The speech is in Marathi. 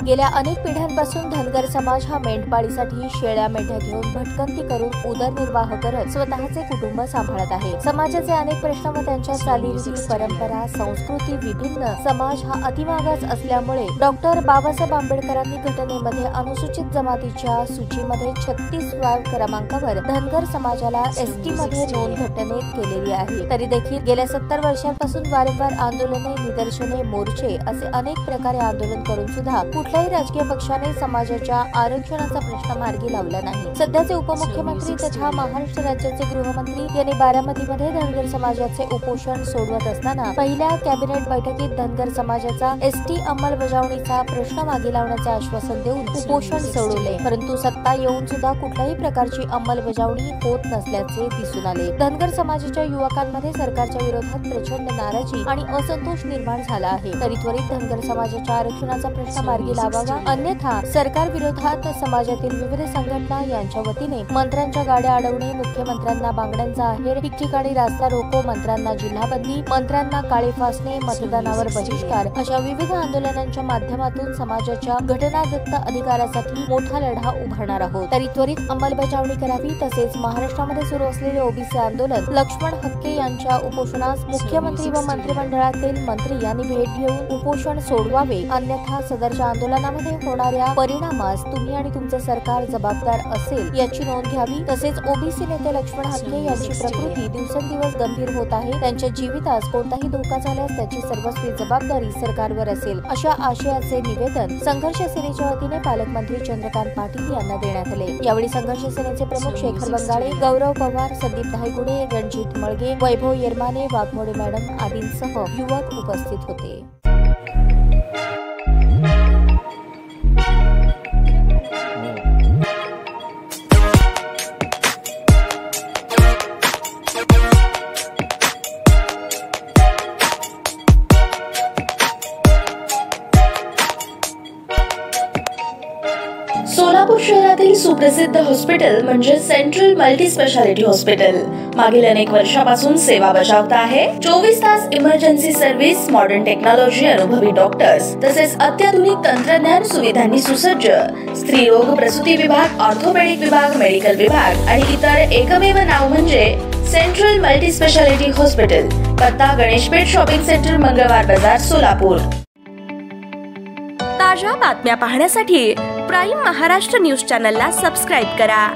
गेल्या अनेक पिढ्यांपासून धनगर समाज हा मेंढपाळीसाठी शेळ्या मेंढ्या घेऊन भटकंती करून उदरनिर्वाह करत स्वतःचे कुटुंब सांभाळत आहे। समाजाचे अनेक प्रश्न व त्यांच्या चालीरीती, परंपरा, संस्कृती विभिन्न समाज हा अतिमागास असल्यामुळे डॉक्टर बाबासाहेब आंबेडकरांनी घटनेमध्ये अनुसूचित जमातीच्या सूचीमध्ये 36व्या क्रमांकावर धनगर समाजाला एसटी मध्ये नोंद घटनेत केलेली आहे। तरी देखील गेल्या 70 वर्षांपासून वारंवार आंदोलने, निदर्शने, मोर्चे असे अनेक प्रकारे आंदोलन करून सुद्धा कुठल्याही राजकीय पक्षाने समाजाच्या आरक्षणाचा प्रश्न मार्गी लावला नाही। सध्याचे उपमुख्यमंत्री तथा महाराष्ट्र राज्याचे गृहमंत्री यांनी बारामतीमध्ये धनगर समाजाचे उपोषण सोडवत असताना पहिल्या कॅबिनेट बैठकीत धनगर समाजाचा एसटी अंमलबजावणीचा प्रश्न मागे लावण्याचे आश्वासन देऊन उपोषण सोडवले, परंतु सत्ता येऊन सुद्धा कुठल्याही प्रकारची अंमलबजावणी होत नसल्याचे दिसून आले। धनगर समाजाच्या युवकांमध्ये सरकारच्या विरोधात प्रचंड नाराजी आणि असंतोष निर्माण झाला आहे। तरी त्वरित धनगर समाजाच्या आरक्षणाचा प्रश्न मार्गी लावावा, अन्यथा सरकार विरोधात समाजातील विविध संघटना यांच्या वतीने मंत्र्यांच्या गाड्या अडवणे, मुख्यमंत्र्यांना बांगड्यांचा आहेर, ठिकठिकाणी रास्ता रोको, मंत्र्यांना जिल्हाबंदी, मंत्र्यांना काळे फासणे, मतदानावर बहिष्कार अशा विविध आंदोलनांच्या माध्यमातून समाजाच्या घटनादत्त अधिकारासाठी मोठा लढा उभारणार आहोत। तरी त्वरित अंमलबजावणी करावी, तसेच महाराष्ट्रामध्ये सुरू असलेले ओबीसी आंदोलन, लक्ष्मण हक्के यांच्या उपोषणास मुख्यमंत्री व मंत्रिमंडळातील मंत्री यांनी भेट घेऊन उपोषण सोडवावे, अन्यथा सदरच्या आंदोलनामध्ये होणाऱ्या परिणामास तुम्ही आणि तुमचे सरकार जबाबदार असेल याची नोंद घ्यावी। तसेच ओबीसी नेते लक्ष्मण हक्के यांची प्रकृती दिवसेंदिवस गंभीर होत आहे, त्यांच्या जीवितास कोणताही धोका झाल्यास त्याची सर्वस्वी जबाबदारी सरकारवर असेल, अशा आशयाचे निवेदन संघर्ष सेनेच्या वतीने पालकमंत्री चंद्रकांत पाटील यांना देण्यात आले। यावेळी संघर्ष सेनेचे प्रमुख शेखर बंगाळे, गौरव पवार, संदीप धायगुडे, रणजित मळगे, वैभव येरमाने, वाघमोडे मॅडम आदींसह युवक उपस्थित होते। सोलापूर शहरातील सुप्रसिद्ध हॉस्पिटल म्हणजे सेंट्रल मल्टी स्पेशालिटी हॉस्पिटल मागील अनेक वर्षापासून सेवा बजावत आहे। 24 तास इमर्जन्सी सर्व्हिस, मॉडर्न टेक्नॉलॉजी, अनुभवी डॉक्टर्स तसेच अत्याधुनिक तंत्रज्ञान सुविधांनी सुसज्ज स्त्रीरोग प्रसूती विभाग, ऑर्थोपेडिक विभाग, मेडिकल विभाग आणि इतर एकमेव नाव म्हणजे सेंट्रल मल्टी स्पेशालिटी हॉस्पिटल। पत्ता गणेशपेठ शॉपिंग सेंटर, मंगळवार बाजार, सोलापूर। ताज्या बातम्या पाहण्यासाठी प्राईम महाराष्ट्र न्यूज चॅनलला सबस्क्राईब करा।